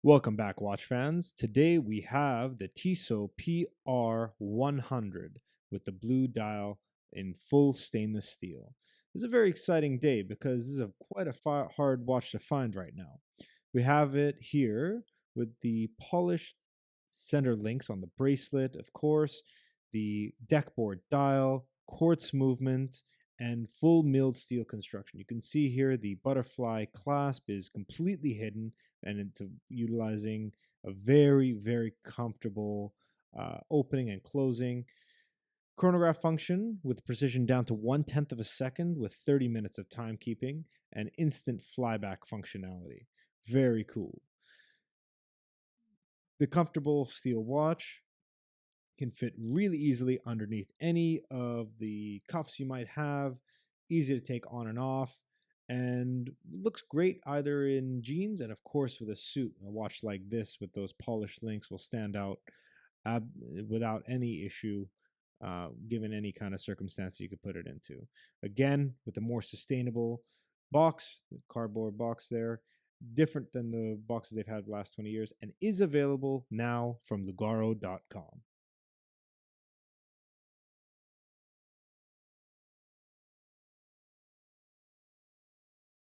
Welcome back, watch fans. Today we have the Tissot PR100 with the blue dial in full stainless steel. This is a very exciting day because this is quite a hard watch to find right now. We have it here with the polished center links on the bracelet, of course, the deckboard dial, quartz movement, and full milled steel construction. You can see here the butterfly clasp is completely hidden and into utilizing a very comfortable opening and closing. Chronograph function with precision down to 1/10 of a second with 30 minutes of timekeeping and instant flyback functionality. Very cool. The comfortable steel watch can fit really easily underneath any of the cuffs you might have, easy to take on and off, and looks great either in jeans and, of course, with a suit. A watch like this with those polished links will stand out without any issue, given any kind of circumstance you could put it into. Again, with a more sustainable box, the cardboard box there, different than the boxes they've had the last 20 years, and is available now from Lugaro.com.